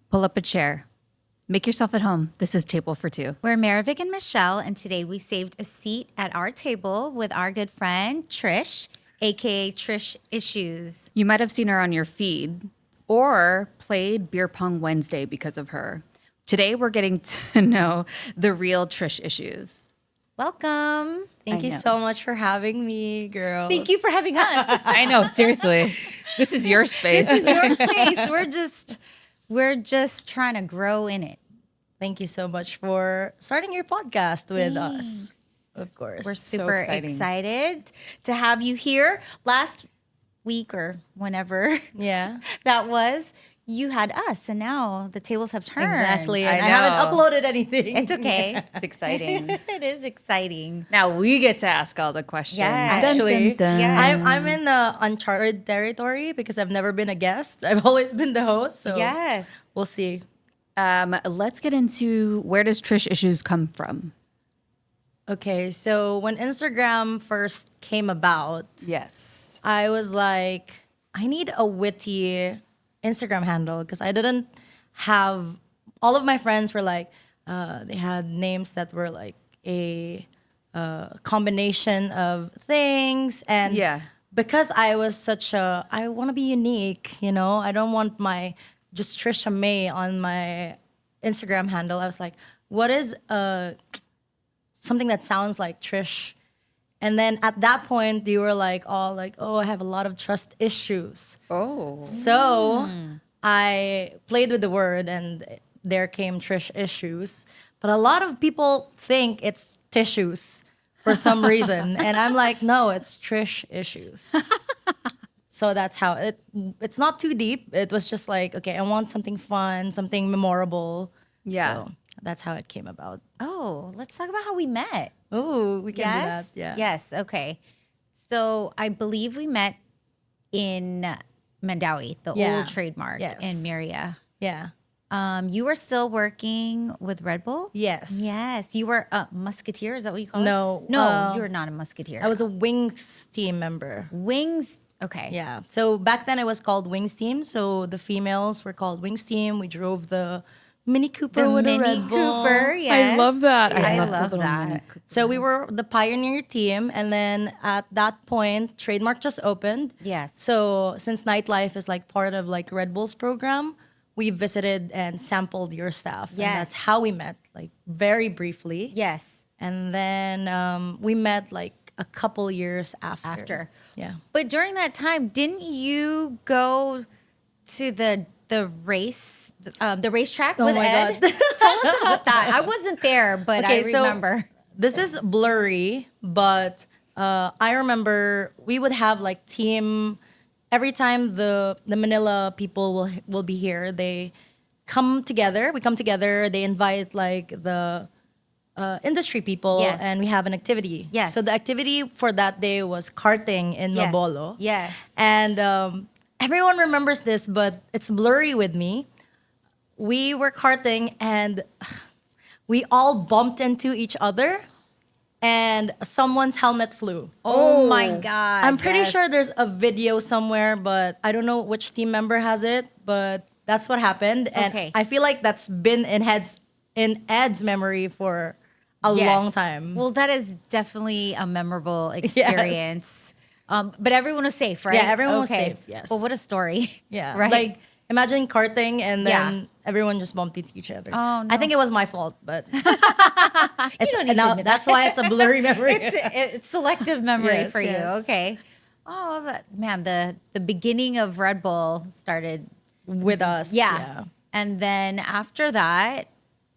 Pull up a chair. Make yourself at home. This is Table for Two. We're Marivic and Michelle, and today we saved a seat at our table with our good friend, Trish, aka Trish Issues. You might have seen her on your feed or played Beer Pong Wednesday because of her. Today, we're getting to know the real Trish Issues. Welcome. Thank you so much for having me, girls. Thank you for having us. I know, seriously. This is your space. This is your space. We're just trying to grow in it. Thank you so much for starting your podcast with us. Of course. We're So super exciting. excited to have you here. Last week or whenever Yeah. that was, you had us, and now the tables have turned. Exactly. I And I haven't know. uploaded anything. It's okay. It's exciting. It is exciting. Now we get to ask all the questions. Yes. Actually, Yes. I'm in the uncharted territory because I've never been a guest. I've always been the host. So Yes. we'll see. Let's get into where does Trish Issues come from? Okay, so when Instagram first came about, Yes. I was like, I need a witty Instagram handle because I didn't have, all of my friends were like, they had names that were like a combination of things. And Yeah. because I was I want to be unique, I don't want my just Trisha May on my Instagram handle. I was like, what is something that sounds like Trish? And then at that point, you were like, oh, I have a lot of trust issues. Oh. So I played with the word and there came Trish Issues. But a lot of people think it's tissues for some reason. And I'm like, no, it's Trish Issues. So that's how it's not too deep. It was just like, okay, I want something fun, something memorable. Yeah. So that's how it came about. Oh, let's talk about how we met. Oh, we can do that. Yes? Yeah. Yes. Okay. So I believe we met in Mandawi, the Yeah. old trademark Yes. in Miria. Yeah. You were still working with Red Bull? Yes. Yes. You were a musketeer. Is that what you call No, it? No, you were not a musketeer. I was a Wings team member. Wings. Okay. Yeah. So back then it was called Wings Team. So the females were called Wings Team. We drove the Mini Cooper The with Mini a Red Bull. Cooper. Yes. I love that. I the love little that. Mini So we were the pioneer team. And then at that point, Trademark just opened. Yes. So since nightlife is like part of like Red Bull's program, we visited and sampled your staff. Yes. And that's how we met, like very briefly. Yes. And then we met like a couple years after. Yeah. But during that time, didn't you go to the racetrack with my Ed? God. Tell us about that. I wasn't there, but I remember. This is blurry, but I remember we would have like team every time the Manila people will be here. They come together. We come together. They invite like the industry people, Yes. and we have an activity. Yes. So the activity for that day was karting in Yes. Mabolo. Yes. And everyone remembers this, but it's blurry with me. We were karting and we all bumped into each other and someone's helmet flew. Oh my God. I'm pretty yes. sure there's a video somewhere, but I don't know which team member has it, but that's what happened. And Okay. I feel like that's been in Ed's memory for a Yes. long time. Well, that is definitely a memorable experience. But everyone was safe, right? Yeah, everyone was safe, yes. Well, what a story. Yeah. Right? Like imagine karting and then Yeah. everyone just bumped into each other. Oh, no. I think it was my fault, but you don't need to now admit that's that. why it's a blurry memory. It's selective memory Yes, for you. yes. Okay. Oh, man, the beginning of Red Bull started. with us. Yeah. And then after that,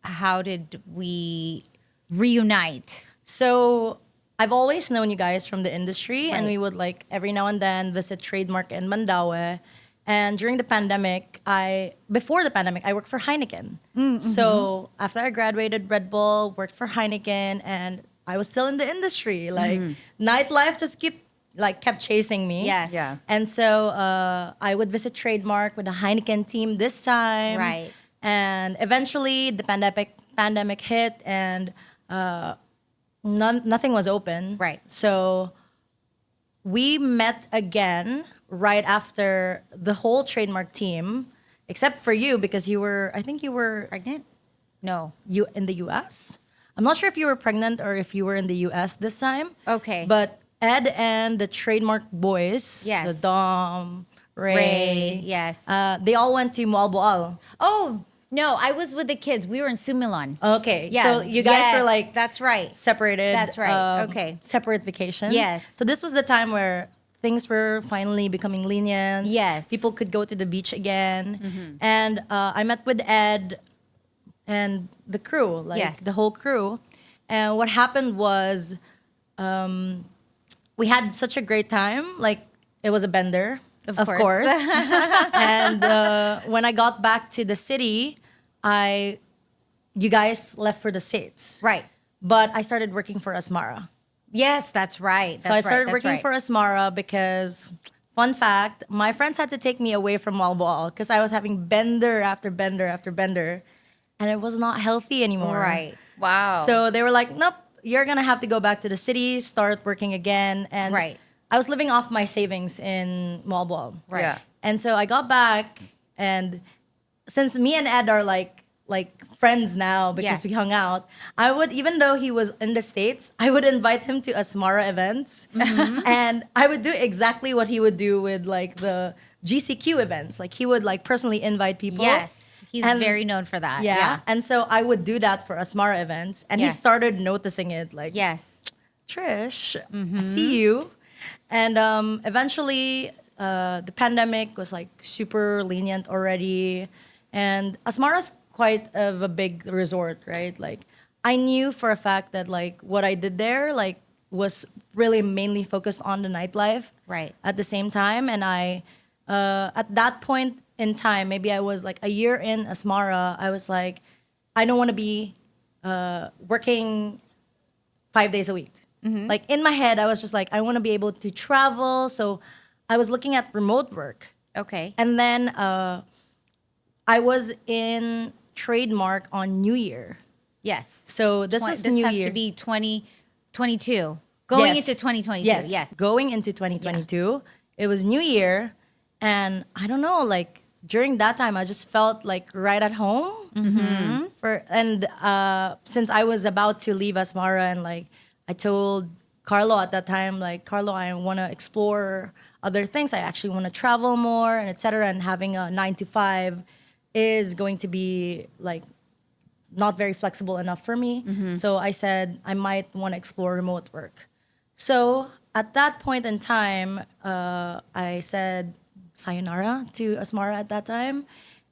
how did we reunite? So I've always known you guys from the industry, and Right. we would like every now and then visit Trademark in Mandaue. And during the pandemic, before the pandemic, I worked for Heineken. So after I graduated Red Bull, worked for Heineken, and I was still in the industry. Like nightlife just kept chasing me. Yes. Yeah. And so I would visit Trademark with the Heineken team this time. Right. And eventually the pandemic hit and nothing was open. Right. So we met again right after the whole Trademark team except for you because I think you were Pregnant? No. you in the US. I'm not sure if you were pregnant or if you were in the US this time. Okay. But Ed and the trademark boys, Yes. the Dom, Ray, Ray, yes. they all went to Malboal. Oh, no, I was with the kids. We were in Sumilan. Okay, Yeah. so you guys were like That's right. separated. That's right. Okay. Separate vacations. Yes. So this was the time where things were finally becoming lenient. Yes. People could go to the beach again. And I met with Ed and the crew, like Yes. the whole crew. And what happened was we had such a great time. Like it was a bender, of course. course. And when I got back to the city, you guys left for the States. Right. But I started working for Asmara. Yes, that's right. So I started working for Asmara because, fun fact, my friends had to take me away from Malboal because I was having bender after bender after bender. And it was not healthy anymore. Right. Wow. So they were like, nope, you're going to have to go back to the city, start working again. And Right. I was living off my savings in Malboal. Right. Yeah. And so I got back, and since me and Ed are like friends now because Yeah. we hung out, I would, even though he was in the States, I would invite him to Asmara events, and I would do exactly what he would do with like the GCQ events. Like he would like personally invite people. Yes. He's And- very known for that. Yeah. And so I would do that for Asmara events, and he Yes. started noticing it. Like, Yes. Trish, I see you. And eventually, the pandemic was like super lenient already. And Asmara's quite of a big resort, right? Like, I knew for a fact that like what I did there, like, was really mainly focused on the nightlife. Right. At the same time, and I, at that point in time, maybe I was like a year in Asmara, I was like, I don't want to be working 5 days a week. Like in my head, I was just like, I want to be able to travel. So I was looking at remote work. Okay. And then I was in trademark on New Year. Yes. So this was New has Year. to be 2022. Going Yes. into 2022. Yes. Yes. Going into 2022. It was New Year. And I don't know, like during that time, I just felt like right at home. Since I was about to leave Asmara, and like I told Carlo at that time, like, Carlo, I want to explore other things. I actually want to travel more and etc. And having a 9 to 5 is going to be like not very flexible enough for me. So I said I might want to explore remote work. So at that point in time, I said sayonara to Asmara at that time.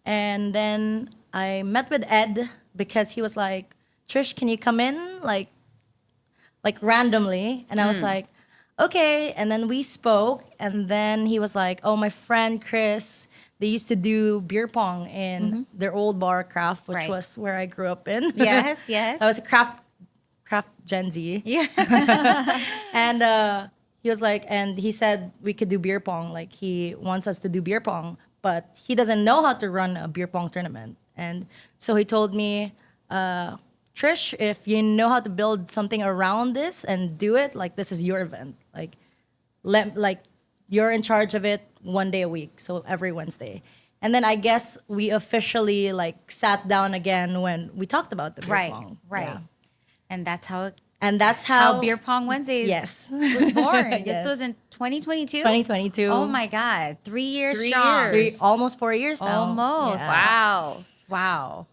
And then I met with Ed because he was like, Trish, can you come in? Like randomly. And I was like, okay. And then we spoke. And then he was like, oh, my friend Chris, they used to do beer pong in their old bar, Craft, which Right. was where I grew up in. Yes, yes. I was a Craft Gen Z. Yeah. And he was like, and he said we could do beer pong. Like he wants us to do beer pong, but he doesn't know how to run a beer pong tournament. And so he told me, Trish, if you know how to build something around this and do it, like this is your event. Like you're in charge of it 1 day a week, so every Wednesday. And then I guess we officially like sat down again when we talked about the beer Right. pong. Right. Yeah. And that's how How Beer Pong Wednesdays Yes. was born. Yes. This was in 2022? 2022. Oh my God. 3 years 3 strong. years. Almost 4 years now. Almost. Yeah. Wow. Wow.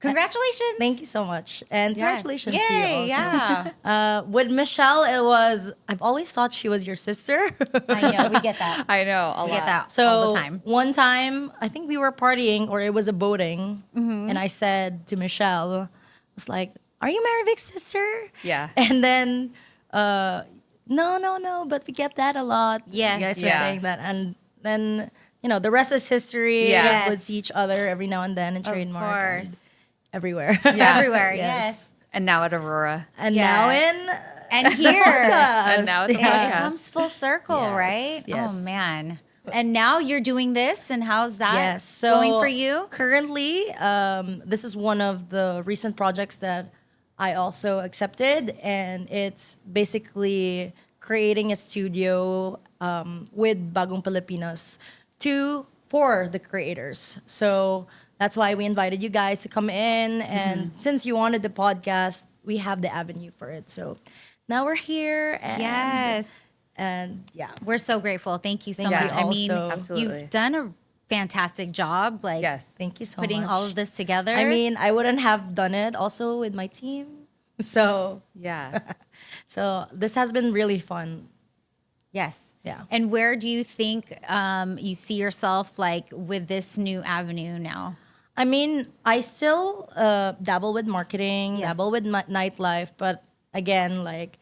Congratulations. Thank you so much. And Yes. congratulations to you Yay, also. yeah. With Michelle, I've always thought she was your sister. I know. We get that. I know a We lot. get that So all the time. one time, I think we were partying or it was a boating. Mm-hmm. And I said to Michelle, I was like, are you Marivic's sister? Yeah. And then, no, but we get that a lot. Yes. You guys were Yeah. saying that. And then, the rest is history. Yeah. We would Yes. see each other every now and then in trademark. course. and everywhere. Yeah. Everywhere. Yes. Yes. And now at Aurora. And Yes. now in And here. And now it's It podcast. comes full circle, Yes, right? yes. Oh man. And now you're doing this, and how's that yes, so going for you? currently, this is one of the recent projects that I also accepted, and it's basically creating a studio with Bagong Pilipinas to for the creators. So that's why we invited you guys to come in. And since you wanted the podcast, we have the avenue for it. So now we're here. And, Yes. And yeah. We're so grateful. Thank you so Thank much. you I mean, also. Absolutely. you've done a fantastic job. Like, Yes. Thank you so putting much. all of this together. I mean, I wouldn't have done it also with my team. So Yeah. so this has been really fun. yes. Yeah. And where do you think you see yourself like with this new avenue now? I mean, I still dabble with marketing, Yes. dabble with nightlife, but again, like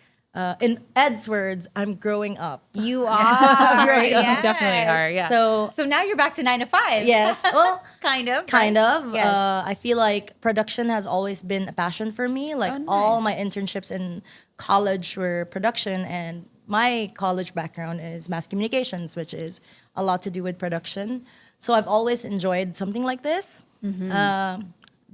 in Ed's words, I'm growing up. You are. Yes. Definitely are. Yeah. So So now you're back to 9 to 5. yes, well, Kind of. kind right? of. Yes. I feel like production has always been a passion for me. Like Oh, nice. all my internships in college were production, and my college background is mass communications, which is a lot to do with production. So I've always enjoyed something like this.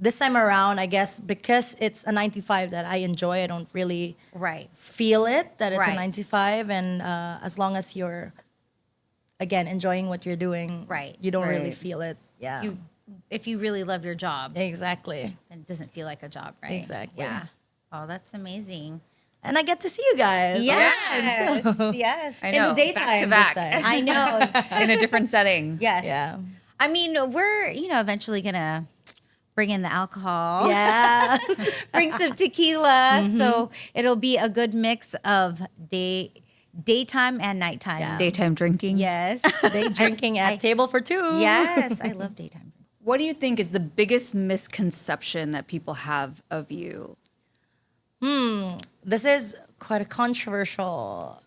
This time around, I guess because it's a 9 to 5 that I enjoy, I don't really Right. feel it that it's a Right. 9 to 5. And as long as you're, again, enjoying what you're doing, Right. you don't really Right. feel it. Yeah. If you really love your job, Exactly. then it doesn't feel like a job, right? Exactly. Yeah. Oh, that's amazing. And I get to see you guys. Yes. Yes. I In know. the daytime Back to this back. time. I know. In a different setting. Yes. Yeah. I mean, we're, eventually going to bring in the alcohol. Yeah. Bring some tequila. So it'll be a good mix of daytime and nighttime. Yeah. Daytime drinking. Yes. Day drinking at table for two. Yes. I love daytime. What do you think is the biggest misconception that people have of you? This is quite a controversial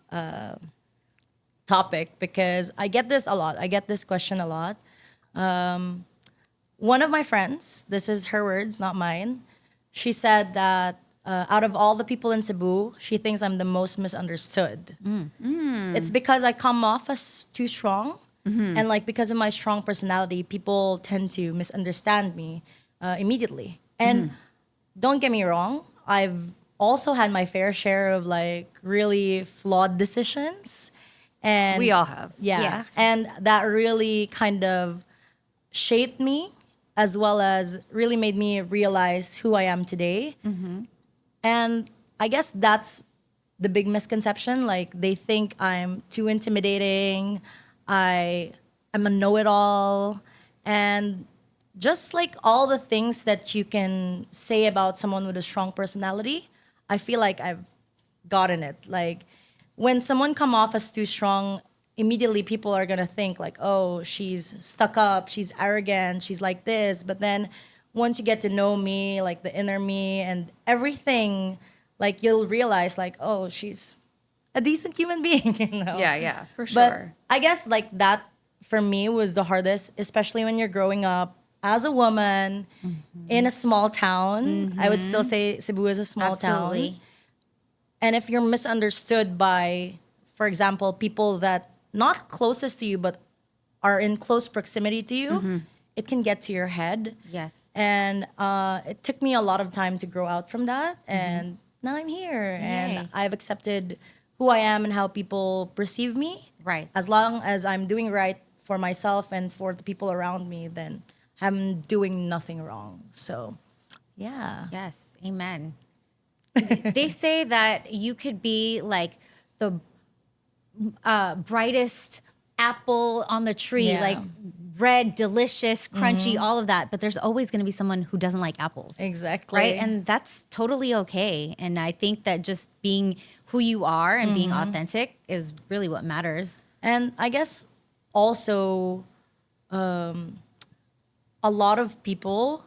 topic because I get this a lot. I get this question a lot. One of my friends, this is her words, not mine, she said that out of all the people in Cebu, she thinks I'm the most misunderstood. It's because I come off as too strong. And like because of my strong personality, people tend to misunderstand me immediately. And don't get me wrong, I've also had my fair share of like really flawed decisions. And We all have. yeah. Yes. And that really kind of shaped me as well as really made me realize who I am today. And I guess that's the big misconception. Like they think I'm too intimidating. I'm a know-it-all. And just like all the things that you can say about someone with a strong personality, I feel like I've gotten it. Like when someone come off as too strong, immediately people are gonna think like, oh, she's stuck up, she's arrogant, she's like this. But then once you get to know me, like the inner me and everything, like you'll realize like, oh, she's a decent human being, you know? Yeah, for But sure. I guess like that for me was the hardest, especially when you're growing up as a woman in a small town. I would still say Cebu is a small town. Absolutely. And if you're misunderstood by, for example, people that not closest to you but are in close proximity to you, it can get to your head. Yes. And it took me a lot of time to grow out from that. And now I'm here. Yay. And I've accepted who I am and how people perceive me. Right. As long as I'm doing right for myself and for the people around me, then I'm doing nothing wrong. So, yeah. Yes. Amen. They say that you could be like the brightest apple on the tree, Yeah. like red, delicious, crunchy, all of that. But there's always going to be someone who doesn't like apples. Exactly. Right. And that's totally okay. And I think that just being who you are and being authentic is really what matters. And I guess also a lot of people,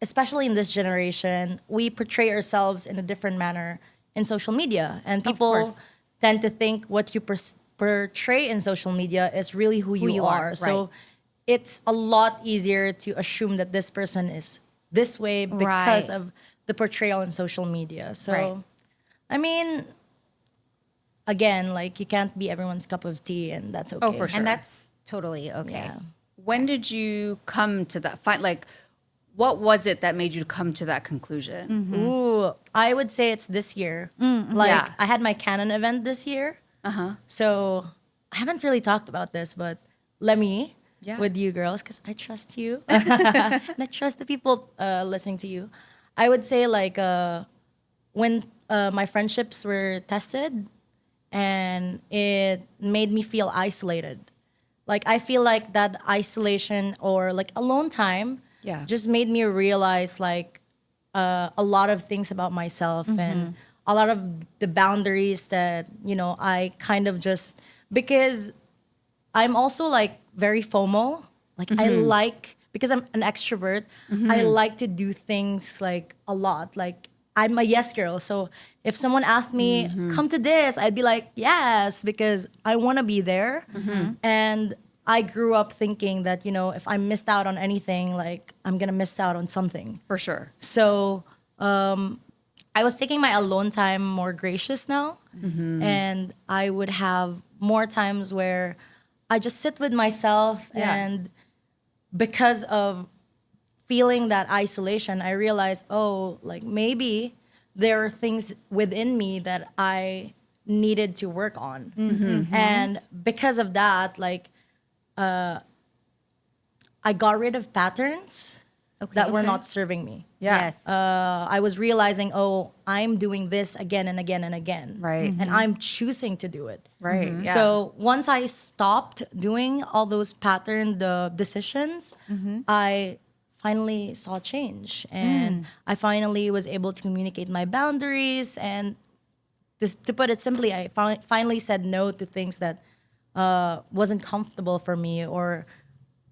especially in this generation, we portray ourselves in a different manner in social media. And people course. tend to think what you portray in social media is really who you are. right. So it's a lot easier to assume that this person is this way because Right. of the portrayal in social media. So, Right. I mean, again, like you can't be everyone's cup of tea, and that's okay. Oh, for sure. And that's totally okay. Yeah. When did you come to that find? Like, what was it that made you come to that conclusion? Ooh, I would say it's this year. Like Yeah. I had my Canon event this year. So I haven't really talked about this, but Lemmy, with you girls because I trust you and I trust the people listening to you. I would say like when my friendships were tested and it made me feel isolated. Like I feel like that isolation or like alone time Yeah. just made me realize like a lot of things about myself and a lot of the boundaries that I kind of just because I'm also like very FOMO. Like I like because I'm an extrovert, I like to do things like a lot. Like I'm a yes girl. So if someone asked me, come to this, I'd be like, yes, because I want to be there. And I grew up thinking that, if I missed out on anything, like I'm going to miss out on something. For sure. So I was taking my alone time more gracious now. And I would have more times where I just sit with myself. Yeah. And because of feeling that isolation, I realized, oh, like maybe there are things within me that I needed to work on. And because of that, like I got rid of patterns that were not serving me. Yeah. Yes. I was realizing, oh, I'm doing this again and again and again. Right. And I'm choosing to do it. Right. Yeah. So once I stopped doing all those patterned decisions, I finally saw change. And I finally was able to communicate my boundaries. And just to put it simply, I finally said no to things that wasn't comfortable for me or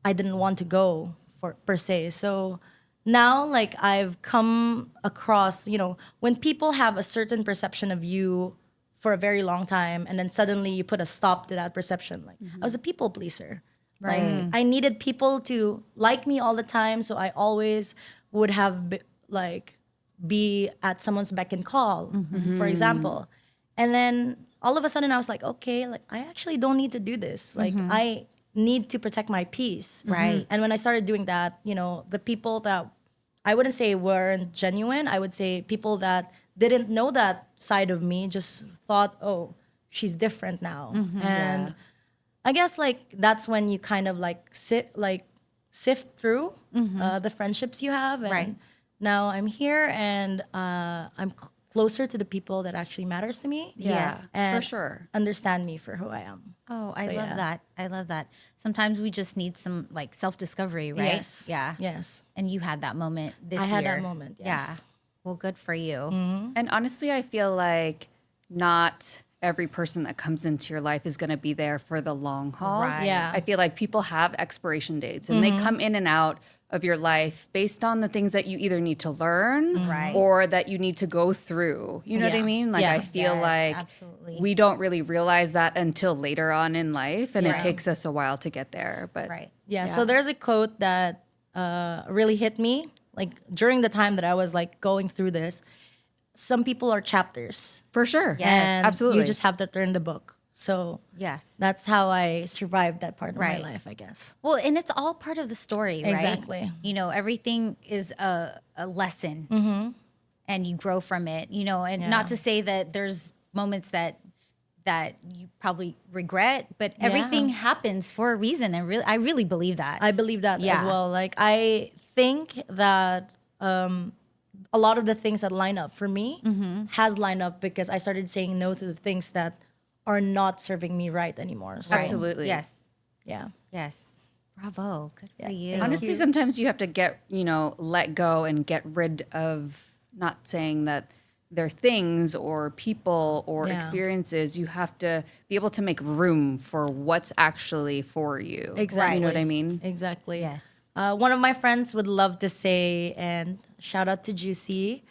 I didn't want to go for per se. So now like I've come across, when people have a certain perception of you for a very long time and then suddenly you put a stop to that perception. Like I was a people pleaser. Like I needed people to like me all the time, so I always would have be at someone's beck and call, for example. And then all of a sudden I was like, okay, like I actually don't need to do this. Like I need to protect my peace. Right. And when I started doing that, the people that I wouldn't say weren't genuine, I would say people that didn't know that side of me just thought, oh, she's different now. And I guess like that's when you kind of like sift through the friendships you have. And Right. now I'm here and I'm closer to the people that actually matters to me. Yeah. Yes. And For sure. understand me for who I am. Oh, I So, love yeah. that. I love that. Sometimes we just need some like self-discovery, right? Yes. Yeah. Yes. And you had that moment this year. I had that moment, yes. Yeah. Well, good for you. And honestly, I feel like not every person that comes into your life is going to be there for the long haul. Right. Yeah. I feel like people have expiration dates and they come in and out of your life based on the things that you either need to learn Right. or that you need to go through. You know what I Yeah. mean? Like Yeah. I feel Yes, like absolutely. we don't really realize that until later on in life and it takes us a while to get there. But Right. Yeah. So there's a quote that really hit me. Like during the time that I was like going through this, some people are chapters. for sure. Yes. And Absolutely. you just have to turn the book. So Yes. that's how I survived that part of Right. my life, I guess. Well, and it's all part of the story, right? Exactly. Everything is a lesson and you grow from it, and not to say that there's moments that you probably regret, but everything happens for a reason. And I really believe that. I believe that Yeah. as well. Like I think that a lot of the things that line up for me has lined up because I started saying no to the things that are not serving me right anymore. So, Absolutely. Yes. yeah. Yes. Bravo. Good for you. Honestly, sometimes you have to let go and get rid of, not saying that they're things or people or Yeah. experiences. You have to be able to make room for what's actually for you. Exactly. You know what I mean? Exactly. Yes. One of my friends would love to say, and shout out to Juicy,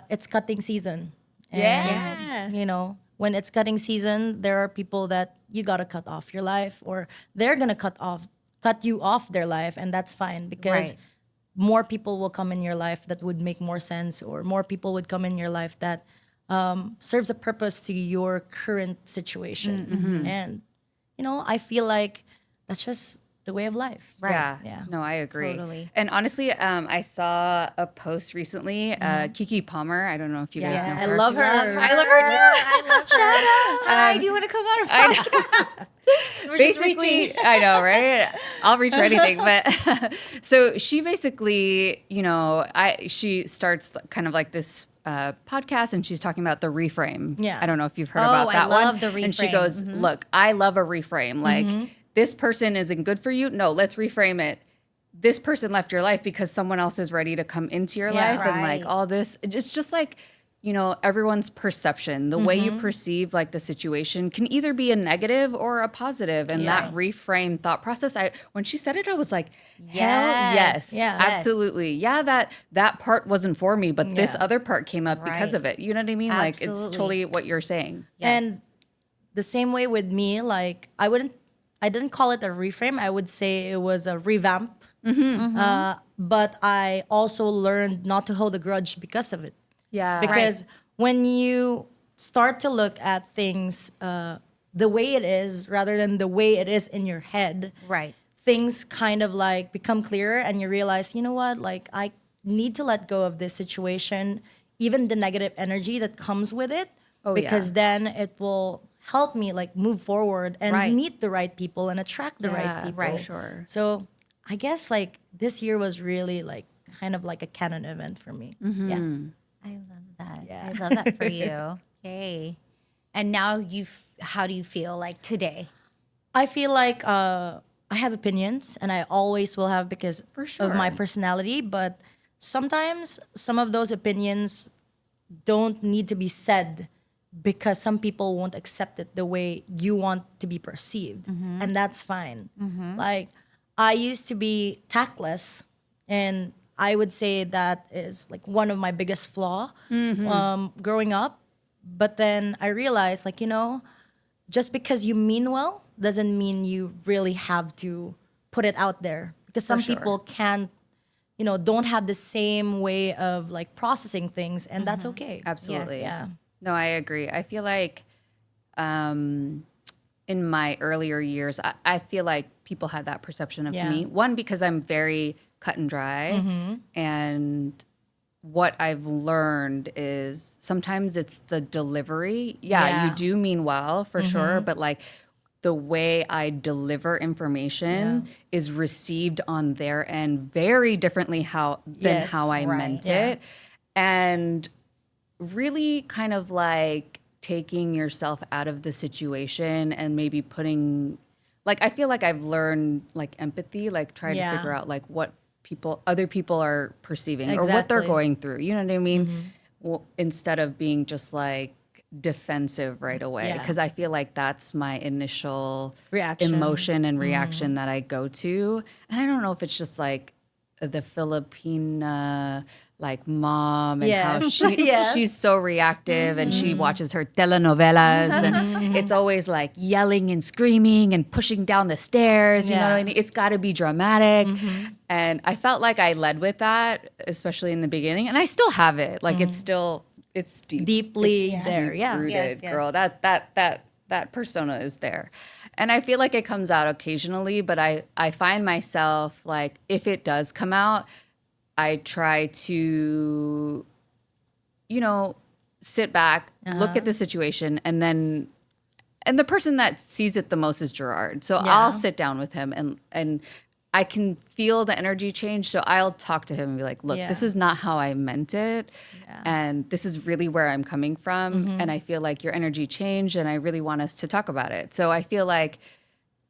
it's cutting season. And, Yeah. When it's cutting season, there are people that you gotta cut off your life, or they're gonna cut you off their life, and that's fine because Right. more people will come in your life that would make more sense, or more people would come in your life that serves a purpose to your current situation. And I feel like that's just the way of life. Right. Yeah. Yeah. No, I agree. Totally. And honestly, I saw a post recently. Kiki Palmer. I don't know if you guys know I her. love her. I love her too. I love her. Hi, do you want to come on our podcast? We're just Basically, reaching. I know, right? I'll reach for anything. But so she basically, she starts kind of like this podcast, and she's talking about the reframe. Yeah. I don't know if you've heard Oh, about I that love one. the And she reframe. goes, "Look, I love a reframe. Like this person isn't good for you. No, let's reframe it. This person left your life because someone else is ready to come into your Yeah. life, and like Right. all this. It's just like." Everyone's perception, the way you perceive like the situation can either be a negative or a positive. And that reframe thought process, when she said it, I was like, hell yes. Yeah. Absolutely. Yeah, that part wasn't for me, but this Yeah. other part came up because Right. of it. You know what I mean? Like it's Absolutely. totally what you're saying. Yes. And the same way with me, like I didn't call it a reframe. I would say it was a revamp. But I also learned not to hold a grudge because of it. Yeah. Because when you start to look at things the way it is rather than the way it is in your head, Right. things kind of like become clearer and you realize, you know what, like I need to let go of this situation, even the negative energy that comes with it, because then it will help me like move forward and Right. meet the right people and attract the right Yeah, people. for sure. So I guess like this year was really like kind of like a canon event for me. Yeah. I love that. Yeah. I love that for you. Hey. And now how do you feel like today? I feel like I have opinions, and I always will have because of my personality. But sometimes some of those opinions don't need to be said because some people won't accept it the way you want to be perceived, and that's fine. Like I used to be tactless, and I would say that is like one of my biggest flaw growing up. But then I realized, like, just because you mean well doesn't mean you really have to put it out there, because some people can't, don't have the same way of like processing things, and that's okay. Absolutely. Yeah. No, I agree. I feel like in my earlier years, I feel like people had that perception of Yeah. me. One, because I'm very cut and dry. And what I've learned is sometimes it's the delivery. Yeah, you do mean well for sure, but like the way I deliver information is received on their end very differently than Yes, how I right. meant Yeah. it. And really kind of like taking yourself out of the situation and maybe putting, like, I feel like I've learned like empathy, like trying to figure out like what other people are perceiving or what they're Exactly. going through. You know what I mean? Well, instead of being just like defensive right away. Yeah. Because I feel like that's my initial Reaction. emotion and reaction that I go to. And I don't know if it's just like the Filipina like mom and how Yes. she Yes. she's so reactive and she watches her telenovelas and it's always like yelling and screaming and pushing down the stairs. You know what I Yeah. mean? It's got to be dramatic. And I felt like I led with that, especially in the beginning, and I still have it. Like it's Deeply it's there. deep Yeah. rooted, Yes, yes. girl. That persona is there. And I feel like it comes out occasionally, but I find myself like if it does come out, I try to, sit back, look at the situation, and the person that sees it the most is Gerard. So I'll sit down with him and I can feel the energy change. So I'll talk to him and be like, look, this is not how I meant it. And this is really where I'm coming from. And I feel like your energy changed and I really want us to talk about it. So I feel like,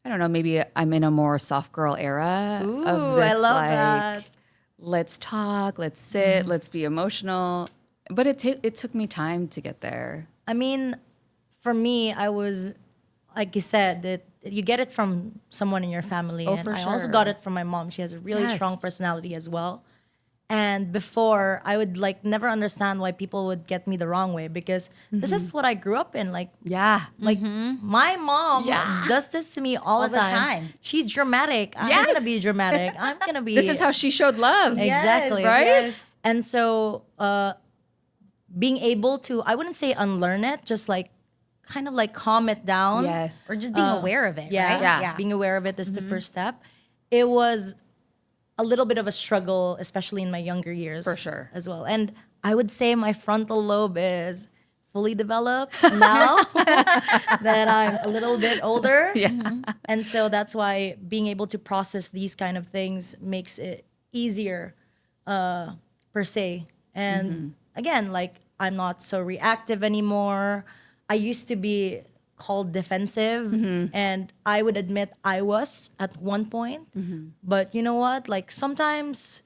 I don't know, maybe I'm in a more soft girl era Ooh, of this, I love like, that. let's talk, let's sit, let's be emotional. But it took me time to get there. I mean, for me, I was, like you said, that you get it from someone in your family. Oh, and for I also sure. got it from my mom. She has a really Yes. strong personality as well. And before, I would like never understand why people would get me the wrong way, because this is what I grew up in. Like, Yeah. my mom does this to me all the the time. She's dramatic. I'm Yes. gonna be dramatic. I'm gonna be. This is how she showed love. Exactly. right? Yes. And so, being able to, I wouldn't say unlearn it, just like kind of like calm it down. Yes. Or just being aware of it, Yeah, right? Yeah. Being aware of it is the first step. it was a little bit of a struggle, especially in my younger years. For sure. As well. And I would say my frontal lobe is fully developed now that I'm a little bit older. Yeah. And so that's why being able to process these kind of things makes it easier, per se. And again, like I'm not so reactive anymore. I used to be called defensive, and I would admit I was at one point. But you know what? Like sometimes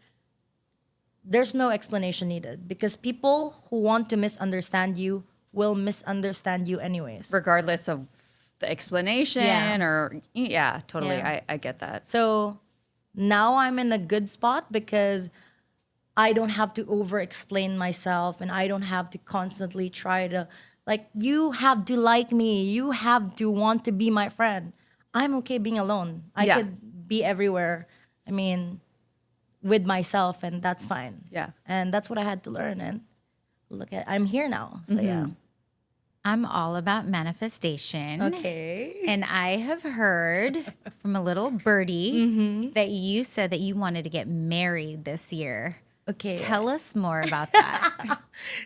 there's no explanation needed because people who want to misunderstand you will misunderstand you anyways. Regardless of the explanation totally. Yeah. I get that. So now I'm in a good spot because I don't have to over explain myself and I don't have to constantly try to, like, you have to like me, you have to want to be my friend. I'm okay being alone. I could be everywhere. I mean, with myself, and that's fine. Yeah. And that's what I had to learn. And I'm here now. So yeah. I'm all about manifestation. Okay. And I have heard from a little birdie that you said that you wanted to get married this year. Okay. Tell us more about that.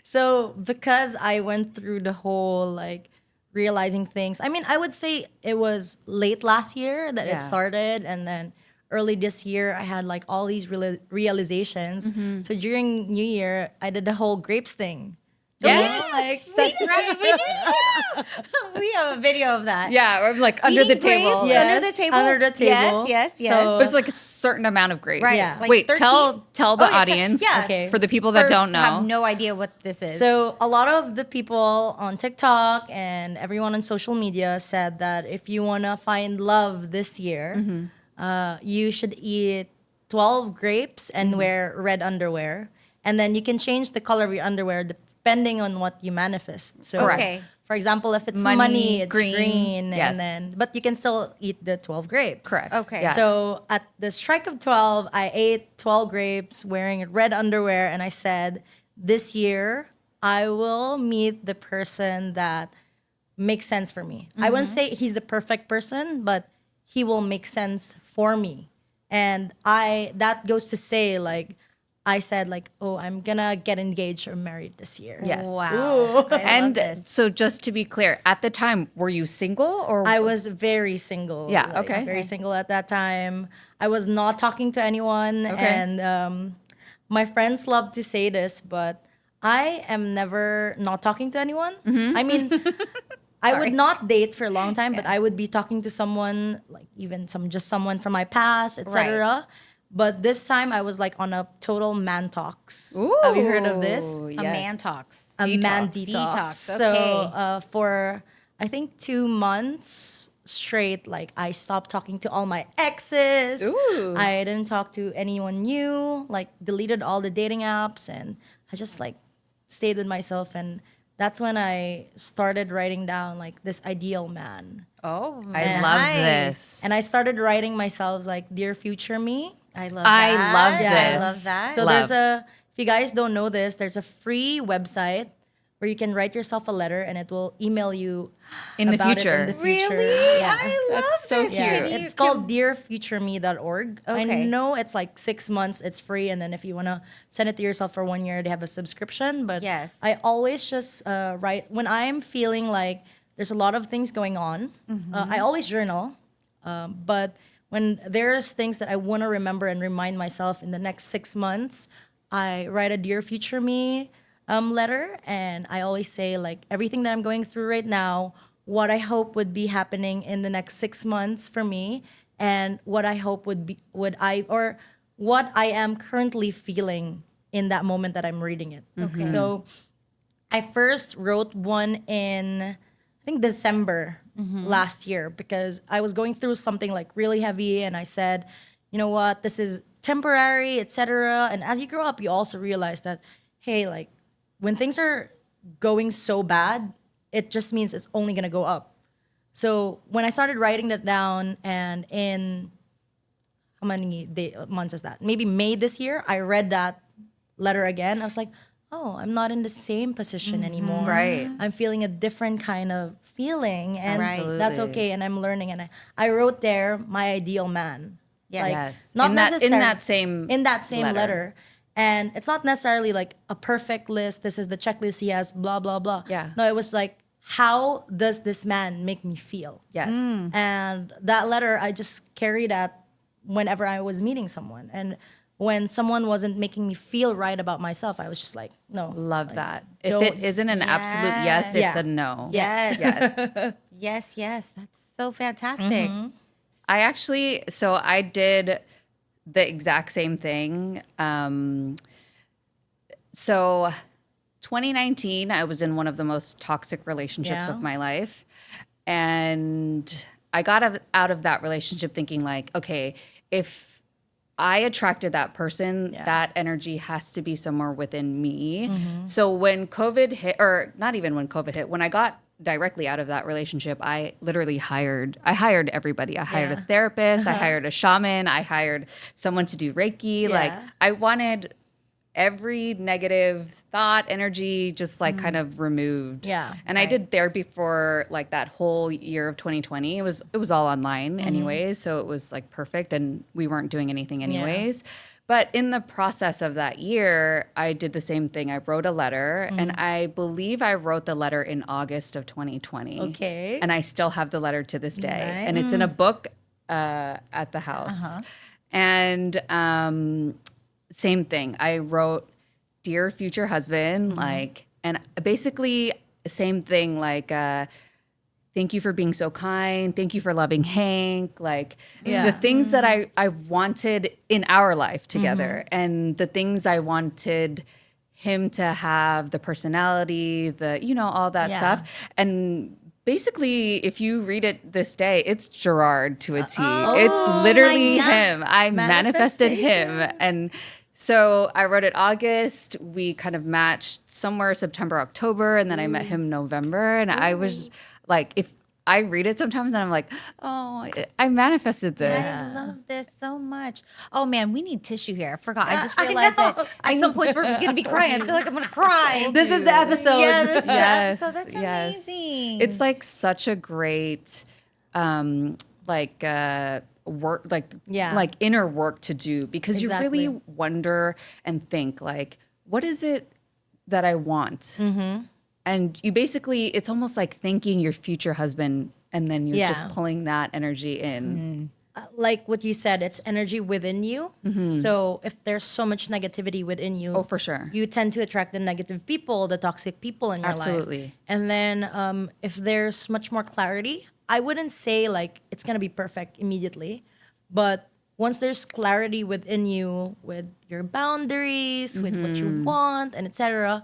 So because I went through the whole like realizing things, I mean, I would say it was late last year that it started, and then early this year I had like all these realizations. So during New Year, I did the whole grapes thing. Yes, that's right. We do too. We have a video of that. Yeah, or like under the Eating table. grapes Yes, under the table. under the table. Yes. So- But it's like a certain amount of grapes. Right. Yeah. Like Wait, 13? tell the Oh, yeah, audience Okay. for the people that don't know. Have no idea what this is. So a lot of the people on TikTok and everyone on social media said that if you want to find love this year, you should eat 12 grapes and wear red underwear. And then you can change the color of your underwear depending on what you manifest. So, Correct. for example, if it's Money, money, it's green. green. Yes. And then, but you can still eat the 12 grapes. Correct. Okay. Yeah. So at the strike of 12, I ate 12 grapes wearing red underwear. And I said, this year, I will meet the person that makes sense for me. I wouldn't say he's the perfect person, but he will make sense for me. And that goes to say, like, I said, like, oh, I'm gonna get engaged or married this year. Yes. Wow. I And love this. so just to be clear, at the time, were you single or I was very single. Yeah, like, okay. Very single at that time. I was not talking to anyone. Okay. And my friends love to say this, but I am never not talking to anyone. I mean, I would not date for a long time, but I would be talking to someone, like even someone from my past, etc. But this time I was like on a total man talks. Have you heard of this? Ooh, A yes. man talks. A man Detox. detox. Detox, So okay. for I think 2 months straight, like I stopped talking to all my exes. Ooh. I didn't talk to anyone new. Like deleted all the dating apps, and I just like stayed with myself. And that's when I started writing down like this ideal man. Oh, I love this. And I started writing myself like dear future me. I love I that. love I this. love that. So Love. if you guys don't know this, there's a free website where you can write yourself a letter and it will email you In the about it future. in the future. Really? Yeah. I love That's so this. cute. Yeah, Can you- it's called dearfutureme.org. I Okay. know it's like 6 months, it's free, and then if you want to send it to yourself for 1 year, they have a subscription. But Yes. I always just write when I'm feeling like there's a lot of things going on. I always journal, but when there's things that I want to remember and remind myself in the next 6 months, I write a dear future me letter, and I always say like everything that I'm going through right now, what I hope would be happening in the next 6 months for me, and what I hope what I am currently feeling in that moment that I'm reading it. Okay. So I first wrote one in I think December last year because I was going through something like really heavy, and I said, you know what, this is temporary, etc. And as you grow up, you also realize that, hey, like when things are going so bad, it just means it's only gonna go up. So when I started writing that down, and in how many months is that? Maybe May this year, I read that letter again. I was like, oh, I'm not in the same position anymore. Right. I'm feeling a different kind of feeling, and Right. that's Absolutely. okay. And I'm learning. And I wrote there my ideal man. Yes. Like, Yes. not in that necessarily in that same letter. letter. And it's not necessarily like a perfect list. This is the checklist he has, blah, blah, blah. Yeah. No, it was like, how does this man make me feel? Yes. And that letter, I just carried that whenever I was meeting someone. And when someone wasn't making me feel right about myself, I was just like, no. Love that. If don't- it isn't an absolute yes, it's Yeah. a no. Yes. Yes. Yes. That's so fantastic. I actually, so I did the exact same thing. So 2019, I was in one of the most toxic relationships Yeah. of my life. And I got out of that relationship thinking like, okay, if I attracted that person, that energy has to be somewhere within me. So when COVID hit, or not even when COVID hit, when I got directly out of that relationship, I literally hired everybody. I hired a therapist, I hired a shaman, I hired someone to do Reiki. Like I wanted every negative thought, energy just like kind of removed. Yeah, And I did therapy for like that whole year of 2020. It was all online anyways, so it was like perfect and we weren't doing anything anyways. But in the process of that year, I did the same thing. I wrote a letter and I believe I wrote the letter in August of 2020. Okay. And I still have the letter to this day. And it's in a book at the house. And same thing. I wrote, "Dear future husband," like, and basically same thing, like, thank you for being so kind. Thank you for loving Hank. Like the things that I wanted in our life together and the things I wanted him to have, the personality, all that stuff. And basically, if you read it this day, it's Gerard to a T. It's literally my God. him. I manifested him. And so I wrote it August. We kind of matched somewhere September, October, and then I met him November. And I was like, if I read it sometimes and I'm like, oh, I manifested this. I love this so much. Oh man, we need tissue here. I forgot. I just realized that at some points we're gonna be crying. I feel like I'm gonna cry. This is the episode. Yeah, this is the Yes, episode. That's yes. amazing. It's like such a great, work, like inner work to do because you Exactly. really wonder and think like, what is it that I want? And you basically, it's almost like thanking your future husband and then you're just pulling that energy in. Like what you said, it's energy within you. So if there's so much negativity within you, Oh, for sure. you tend to attract the negative people, the toxic people in your life. Absolutely. And then if there's much more clarity, I wouldn't say like it's gonna be perfect immediately, but once there's clarity within you with your boundaries, with what you want, and etc.,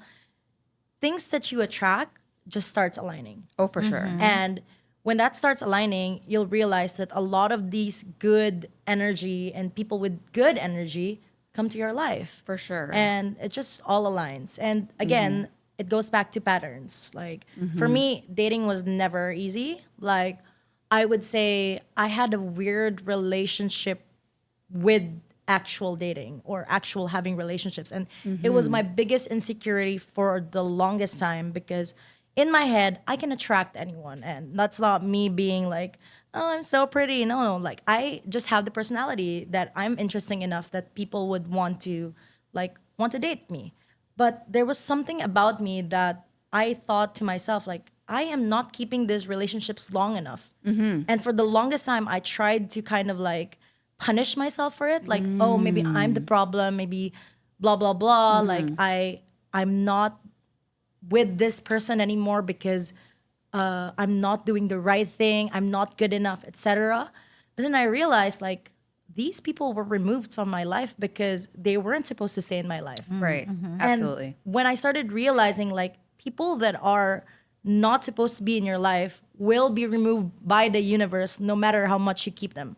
things that you attract just starts aligning. Oh, for sure. And when that starts aligning, you'll realize that a lot of these good energy and people with good energy come to your life. For sure. And it just all aligns. And again, it goes back to patterns. Like for me, dating was never easy. Like I would say I had a weird relationship with actual dating or actual having relationships. And it was my biggest insecurity for the longest time because in my head, I can attract anyone. And that's not me being like, oh, I'm so pretty. No. Like I just have the personality that I'm interesting enough that people would want to date me. But there was something about me that I thought to myself, like, I am not keeping these relationships long enough. And for the longest time, I tried to kind of like punish myself for it. Like, oh, maybe I'm the problem, maybe blah, blah, blah. Like I'm not with this person anymore because I'm not doing the right thing. I'm not good enough, etc. But then I realized like these people were removed from my life because they weren't supposed to stay in my life. Right. And Absolutely. when I started realizing like people that are not supposed to be in your life will be removed by the universe no matter how much you keep them.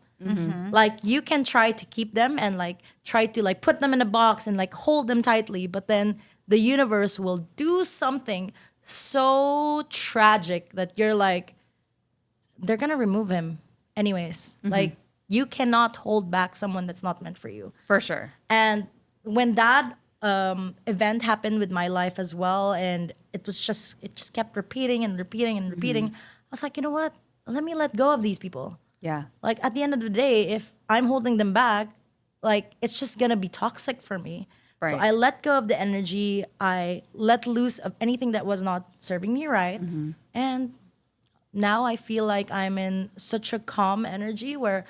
Like you can try to keep them and like try to like put them in a box and like hold them tightly, but then the universe will do something so tragic that you're like, they're gonna remove him anyways. Like you cannot hold back someone that's not meant for you. For sure. And when that event happened with my life as well, and it just kept repeating and repeating and repeating, I was like, you know what? Let me let go of these people. Yeah. Like at the end of the day, if I'm holding them back, like it's just gonna be toxic for me. So Right. I let go of the energy. I let loose of anything that was not serving me right. And now I feel like I'm in such a calm energy where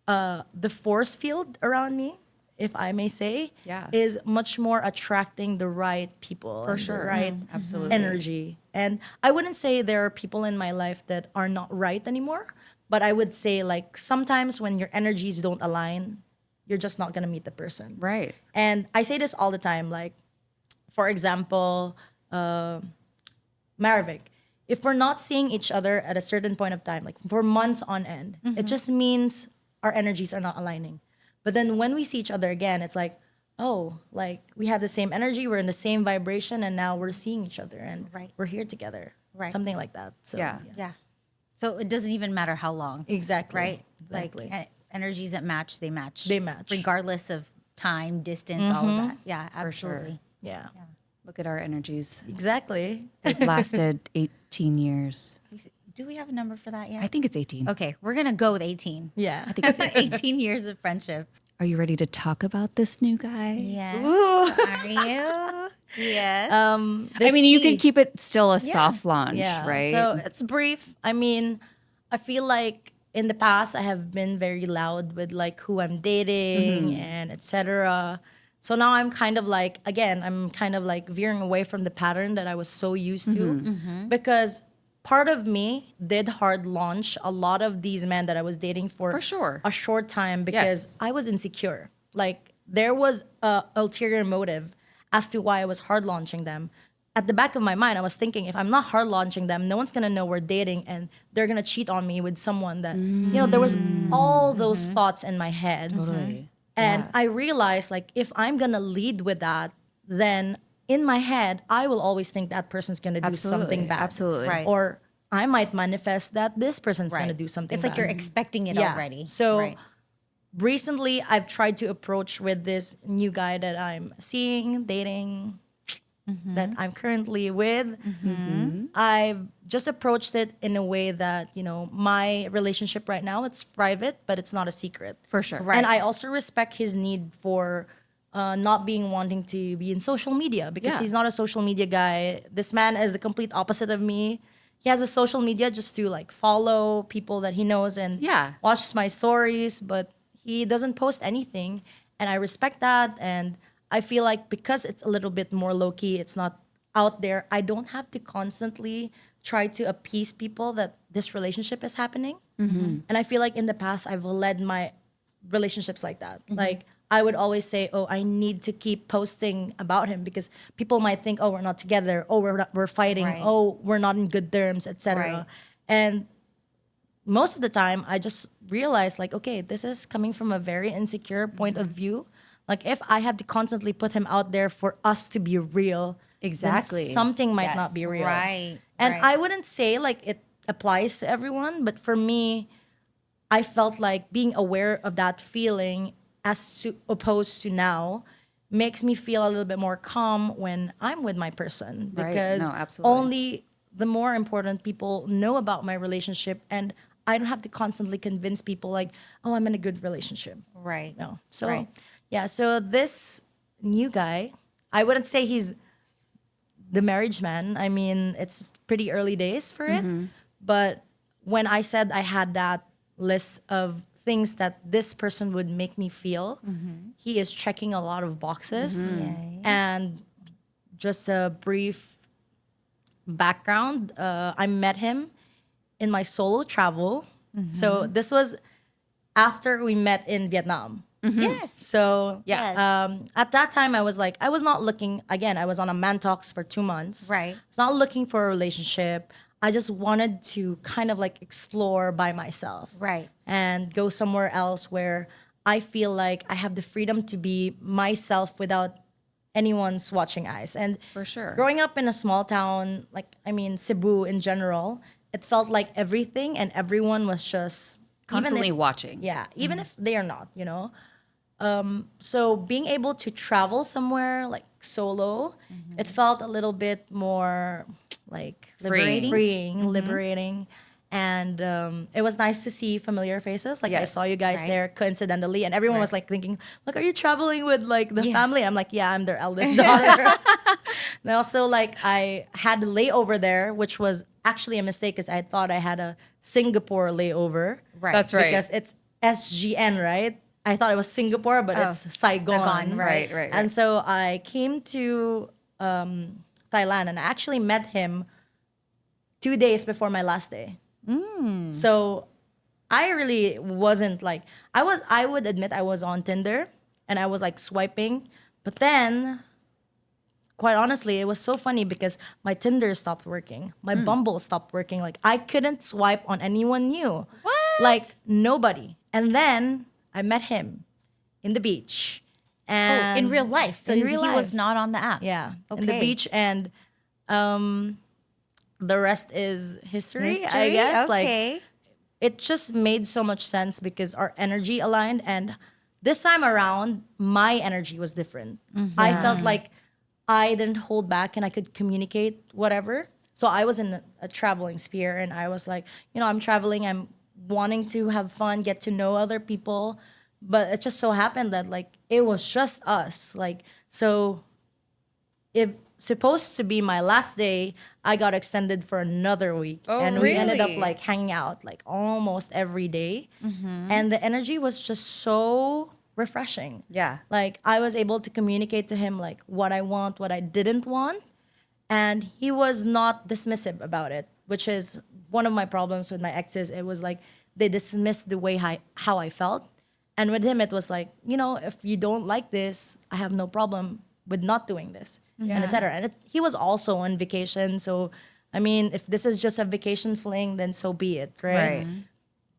the force field around me, if I may say, Yeah. is much more attracting the right people For and sure. the right Absolutely. energy. And I wouldn't say there are people in my life that are not right anymore, but I would say like sometimes when your energies don't align, you're just not gonna meet the person. Right. And I say this all the time, like, for example, Marivic, if we're not seeing each other at a certain point of time, like for months on end, it just means our energies are not aligning. But then when we see each other again, it's like, oh, like we have the same energy, we're in the same vibration, and now we're seeing each other and Right. we're here together. Right. Something like that. So Yeah. Yeah. So it doesn't even matter how long. Exactly. Right? Exactly. Like energies that match, they match. They match. Regardless of time, distance, all of that. Yeah, For sure. absolutely. Yeah. Look at our energies. Exactly. They've lasted 18 years. Do we have a number for that yet? I think it's 18. Okay, we're going to go with 18. Yeah. I think it's 18. 18 years of friendship. Are you ready to talk about this new guy? Yes. Are you? Yes. I mean, you can tea. keep it still a soft launch, Yeah. right? So it's brief. I mean, I feel like in the past I have been very loud with like who I'm dating and etc. So now I'm kind of like, again, I'm kind of like veering away from the pattern that I was so used to because part of me did hard launch a lot of these men that I was dating for sure. a short time because Yes. I was insecure. Like there was a ulterior motive as to why I was hard launching them. At the back of my mind, I was thinking if I'm not hard launching them, no one's gonna know we're dating and they're gonna cheat on me with someone that there was all those thoughts in my head. Totally. And Yeah. I realized like if I'm gonna lead with that, then in my head, I will always think that person's gonna do Absolutely. something bad. Absolutely. Right. Or I might manifest that this person's Right. gonna do something It's bad. like you're expecting it Yeah. already. So Right. recently I've tried to approach with this new guy that I'm seeing, dating, that I'm currently with. I've just approached it in a way that, my relationship right now, it's private, but it's not a secret. For sure. Right. And I also respect his need for not being wanting to be in social media because Yeah. he's not a social media guy. This man is the complete opposite of me. He has a social media just to like follow people that he knows and Yeah. watches my stories, but he doesn't post anything. And I respect that. And I feel like because it's a little bit more low key, it's not out there, I don't have to constantly try to appease people that this relationship is happening. And I feel like in the past, I've led my relationships like that. Like I would always say, "Oh, I need to keep posting about him because people might think, oh, we're not together. Oh, we're fighting. Right. Oh, we're not in good terms, etc." Right. And most of the time, I just realized, like, okay, this is coming from a very insecure point of view. Like, if I have to constantly put him out there for us to be real, then Exactly. something might Yes. not be real. Right. And right. I wouldn't say like it applies to everyone, but for me, I felt like being aware of that feeling opposed to now makes me feel a little bit more calm when I'm with my person Right. because No, absolutely. only the more important people know about my relationship and I don't have to constantly convince people like, oh, I'm in a good relationship. Right. No. So Right. yeah, so this new guy, I wouldn't say he's the marriage man. I mean, it's pretty early days for it. But when I said I had that list of things that this person would make me feel, he is checking a lot of boxes. Yay. And just a brief background, I met him in my solo travel. So this was after we met in Vietnam. Yes. So Yeah. Yes. at that time, I was like, I was not looking, again, I was on a man talks for 2 months. Right. I was not looking for a relationship. I just wanted to kind of like explore by myself. Right. And go somewhere else where I feel like I have the freedom to be myself without anyone's watching eyes. And For sure. growing up in a small town, Cebu in general, it felt like everything and everyone was just Constantly even if, watching. yeah, even if they are not. So being able to travel somewhere like solo, it felt a little bit more like Liberating. freeing, liberating. And it was nice to see familiar faces. Like I Yes, saw you guys right. there coincidentally, and everyone was like thinking, "Look, are you traveling with like the Yeah. family?" I'm like, "Yeah, I'm their eldest daughter." And also, like I had a layover there, which was actually a mistake because I thought I had a Singapore layover. Right. That's right. Because it's SGN, right? I thought it was Singapore, but Oh, it's Saigon. Saigon, Right, right, And right. so I came to Thailand, and I actually met him 2 days before my last day. So I really wasn't like I would admit I was on Tinder and I was like swiping, but then quite honestly, it was so funny because my Tinder stopped working. My Bumble stopped working. Like I couldn't swipe on anyone new. What? Like nobody. And then I met him in the beach. Oh, And in real life. So in he real was life. not on the app. Yeah. Okay. In the beach, and the rest is history, I History? guess. Like Okay. it just made so much sense because our energy aligned, and this time around my energy was different. I felt like I didn't hold back and I could communicate whatever. So I was in a traveling sphere, and I was like, I'm traveling, I'm wanting to have fun, get to know other people, but it just so happened that like it was just us. Like so it supposed to be my last day, I got extended for another week. Oh, and we ended up really? like hanging out like almost every day. And the energy was just so refreshing. Yeah. Like I was able to communicate to him like what I want, what I didn't want. And he was not dismissive about it, which is one of my problems with my exes. It was like they dismissed the way how I felt. And with him, it was like, if you don't like this, I have no problem with not doing this, and etc. And he was also on vacation. So, I mean, if this is just a vacation fling, then so be it, right? Right.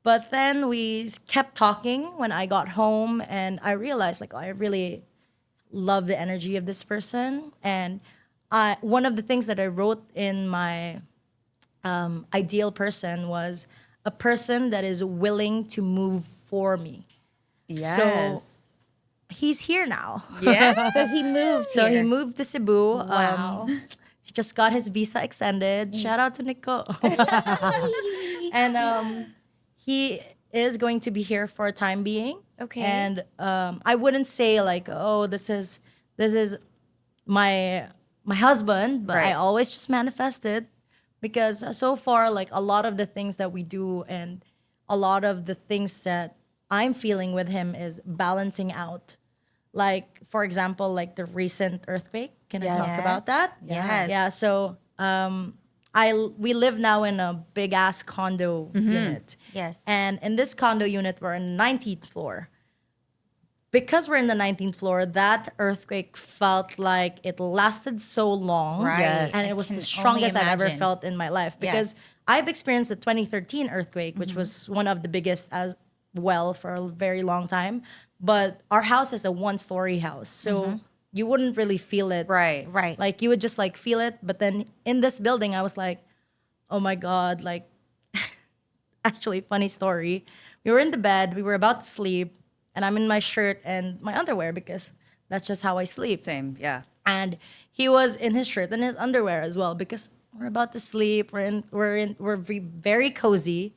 But then we kept talking when I got home, and I realized like I really love the energy of this person. And one of the things that I wrote in my ideal person was a person that is willing to move for me. Yes. He's here now. Yeah. So he moved So here. he moved to Cebu. Wow. He just got his visa extended. Shout out to Nico. And he is going to be here for a time being. Okay. And I wouldn't say like, oh, this is my husband, but I Right. always just manifest it because so far, like a lot of the things that we do and a lot of the things that I'm feeling with him is balancing out. Like, for example, like the recent earthquake. Can I talk Yes. about that? Yes. Yeah. So we live now in a big ass condo unit. Yes. And in this condo unit, we're in the 19th floor. Because we're in the 19th floor, that earthquake felt like it lasted so long. Right. Yes. And it was Can the only strongest I've ever imagine. felt in my life. Because Yes. I've experienced the 2013 earthquake, which was one of the biggest as well for a very long time. But our house is a one-story house. So you wouldn't really feel it. Right. Right. Like you would just like feel it. But then in this building, I was like, oh my God, like actually funny story. We were in the bed, we were about to sleep, and I'm in my shirt and my underwear because that's just how I sleep. Same. Yeah. And he was in his shirt and his underwear as well because we're about to sleep. Very cozy,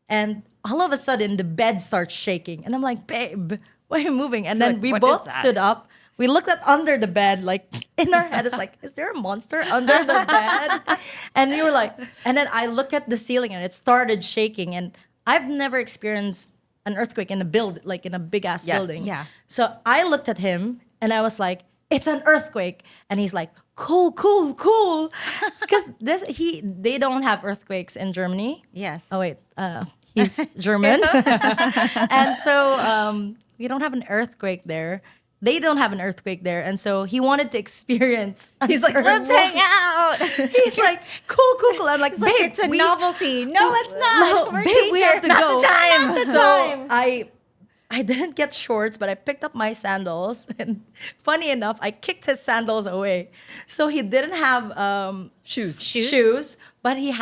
and all of a sudden the bed starts shaking, and I'm like, babe, why are you moving? And then like, we "What is both that?" stood up. We looked at under the bed, like in our head, it's like, is there a monster under the bed? And you were like, and then I look at the ceiling and it started shaking. And I've never experienced an earthquake in a big ass Yes. building. Yeah. So I looked at him and I was like, it's an earthquake. And he's like, cool. Because they don't have earthquakes in Germany. Yes. Oh wait, he's German. And so we don't have an earthquake there. They don't have an earthquake there. And so he wanted to experience an He's like, let's earthquake. hang out. He's like, cool. I'm like, babe, It's a novelty. No, it's not. No, We're babe, we have to teacher. go. Not the time. Not the So time. I didn't get shorts, but I picked up my sandals. And funny enough, I kicked his sandals away. So he didn't have shoes, but he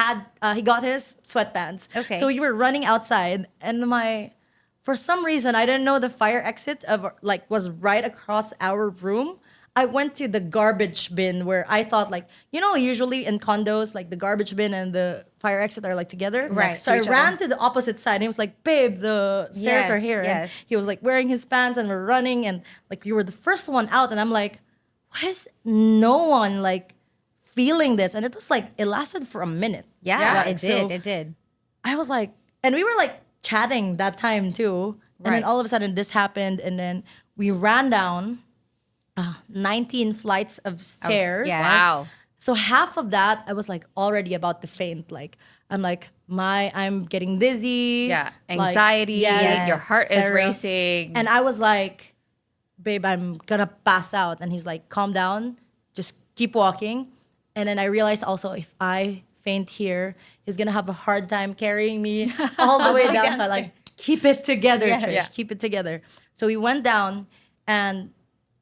got his sweatpants. Okay. So we were running outside, and for some reason, I didn't know the fire exit was right across our room. I went to the garbage bin where I thought like, usually in condos, like the garbage bin and the fire exit are like together. Right. So I ran to the opposite side and he was like, babe, the stairs are here. Yes. And he was like wearing his pants and we're running and like you were the first one out. And I'm like, why is no one like feeling this? And it was like, it lasted for a minute. Yeah, Like, it did. It did. I was like, and we were like chatting that time too. And then Right. all of a sudden this happened. And then we ran down 19 flights of stairs. yes. Wow. So half of that, I was like already about to faint. Like, I'm like, I'm getting dizzy. Yeah. Like, Anxiety. yes, Your heart is Sarah. racing. And I was like, babe, I'm gonna pass out. And he's like, calm down, just keep walking. And then I realized also if I faint here, he's gonna have a hard time carrying me all the way down. So I like, keep it together, Trish, Yeah. keep it together. So we went down, and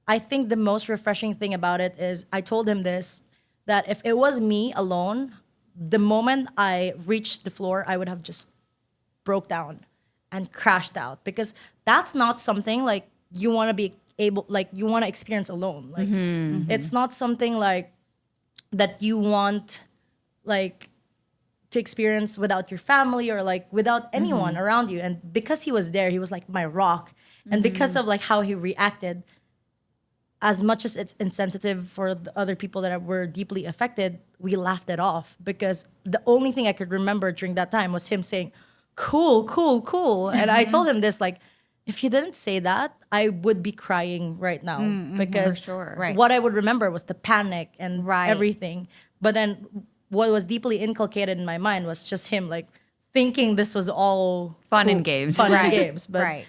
I think the most refreshing thing about it is I told him this, that if it was me alone, the moment I reached the floor, I would have just broke down and crashed out, because that's not something like you want to be able, like you want to experience alone. Like it's not something like that you want like to experience without your family or like without anyone around you. And because he was there, he was like my rock. And because of like how he reacted, as much as it's insensitive for the other people that were deeply affected, we laughed it off, because the only thing I could remember during that time was him saying, cool, cool, cool. And I told him this, like, if he didn't say that, I would be crying right now, because For sure. Right. what I would remember was the panic and Right. everything. But then what was deeply inculcated in my mind was just him like thinking this was all Fun cool, and games. fun Right. and games. But Right.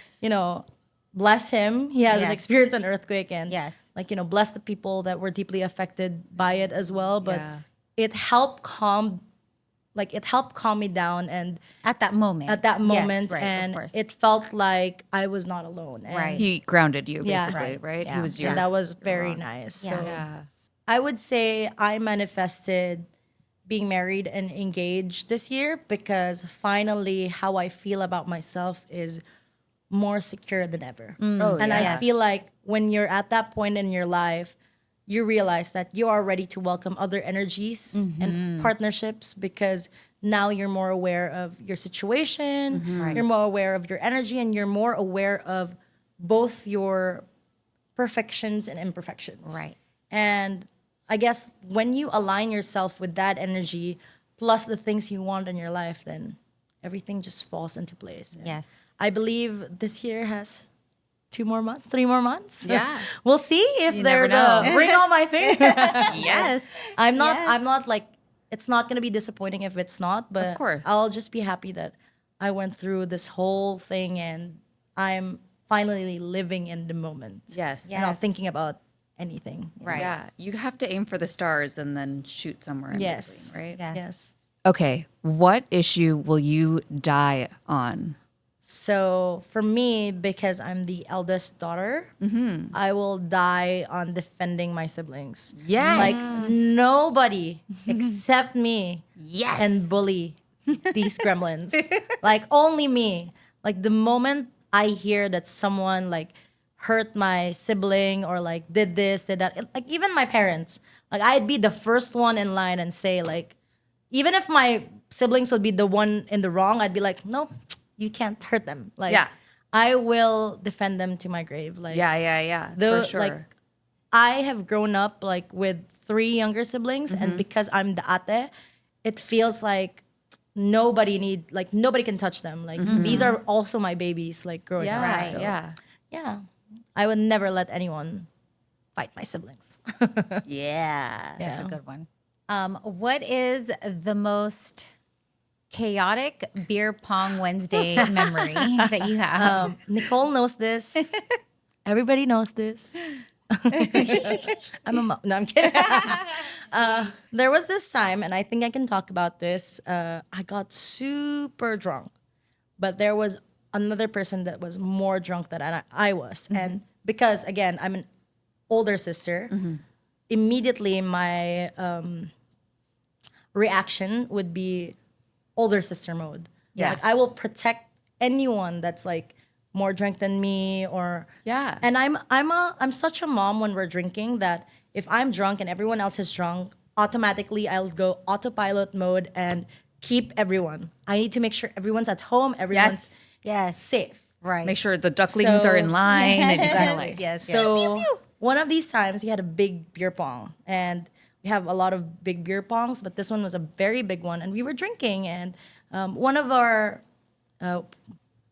bless him. He hasn't Yes. experienced an earthquake, and Yes. like bless the people that were deeply affected by it as well. But Yeah. it helped calm me down, and At that moment. at that Yes, moment, right, of and course. it felt like I was not alone. And Right. He grounded you, Yeah. basically, right? yeah, He was and your. that was very rock. nice. Yeah. So Yeah. I would say I manifested being married and engaged this year, because finally how I feel about myself is more secure than ever. Oh, And yeah. I feel like when you're at that point in your life, you realize that you are ready to welcome other energies and partnerships, because now you're more aware of your situation, you're more aware of your energy, and you're more aware of both your perfections and imperfections. Right. And I guess when you align yourself with that energy plus the things you want in your life, then everything just falls into place. And Yes. I believe this year has 2 more months, 3 more months. Yeah. We'll see if You never there's a know. ring on my finger. Yes. I'm not like, it's not gonna be disappointing if it's not, but Of course. I'll just be happy that I went through this whole thing and I'm finally living in the moment. Yes. And not Yes. thinking about anything. Right. Yeah. You have to aim for the stars and then shoot somewhere in Yes. between, right? Yes. Yes. Okay. What issue will you die on? So for me, because I'm the eldest daughter, I will die on defending my siblings. Yes. Like nobody except me Yes. can bully these gremlins. Like only me. Like the moment I hear that someone like hurt my sibling or like did this, did that, like even my parents, like I'd be the first one in line and say like, even if my siblings would be the one in the wrong, I'd be like, no, you can't hurt them. Like Yeah. I will defend them to my grave. Like Yeah. the For sure. like I have grown up like with 3 younger siblings, and because I'm the ate, it feels like nobody can touch them. Like these are also my babies, like growing up. yeah. So, Yeah. I would never let anyone fight my siblings. Yeah. That's a good one. What is the most chaotic beer pong Wednesday memory that you have? Nicole knows this. Everybody knows this. I'm a mom. No, I'm kidding. There was this time, and I think I can talk about this. I got super drunk, but there was another person that was more drunk than I was. And because, again, I'm an older sister, immediately my reaction would be older sister mode. Yes. Like, I will protect anyone that's like more drunk than me, or Yeah. And I'm such a mom when we're drinking that if I'm drunk and everyone else is drunk, automatically I'll go autopilot mode and keep everyone. I need to make sure everyone's at home, everyone's Yes. safe. Right. Make sure the ducklings are in line and you kind of like, yes. So one of these times we had a big beer pong, and we have a lot of big beer pongs, but this one was a very big one, and we were drinking, and one of our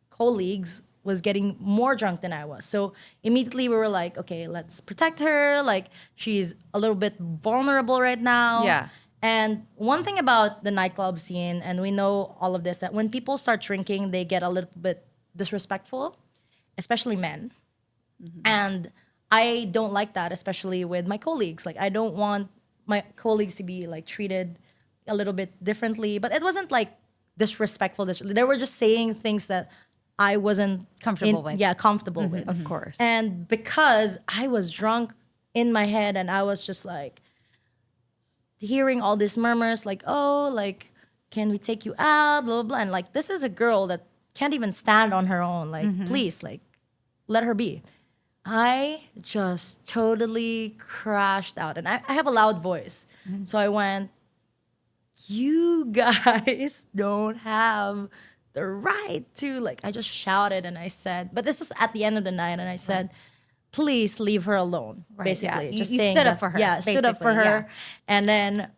colleagues was getting more drunk than I was. So immediately we were like, okay, let's protect her. Like, she's a little bit vulnerable right now. Yeah. And one thing about the nightclub scene, and we know all of this, that when people start drinking, they get a little bit disrespectful, especially men. And I don't like that, especially with my colleagues. Like, I don't want my colleagues to be like treated a little bit differently. But it wasn't like disrespectful. They were just saying things that I wasn't Comfortable with. Yeah, comfortable with. of course. And because I was drunk in my head, and I was just like hearing all these murmurs, like, oh, like, can we take you out, blah, blah, blah. And like, this is a girl that can't even stand on her own. Like, please, like, let her be. I just totally crashed out. And I have a loud voice. So I went, you guys don't have the right to, like, I just shouted and I said, but this was at the end of the night, and I said, please leave her alone, basically. Yeah. Just You saying stood up that- for her, Yeah, stood up for basically, her. yeah. And then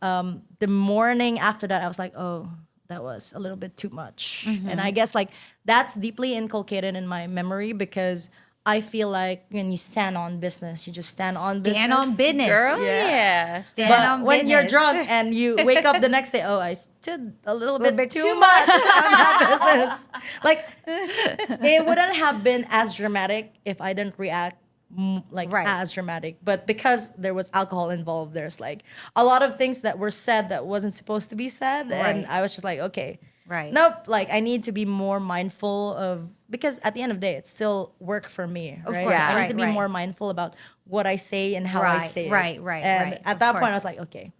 the morning after that, I was like, oh, that was a little bit too much. And I guess, like, that's deeply inculcated in my memory, because I feel like when you stand on business, you just stand on business. Stand on business. Girl, yeah. Stand But on when you're business. drunk and you wake up the next day, oh, I stood a little bit too much on that business. Like, it wouldn't have been as dramatic if I didn't react Right. as dramatic. But because there was alcohol involved, there's like a lot of things that were said that wasn't supposed to be said. And Right. I was just like, okay. Right. Nope. Like, I need to be more mindful of, because at the end of the day, it's still work for me, right? course, So I need right, to be right. more mindful about what I say and how I Right, say it. right, And right, at of that course. point, I was like, okay.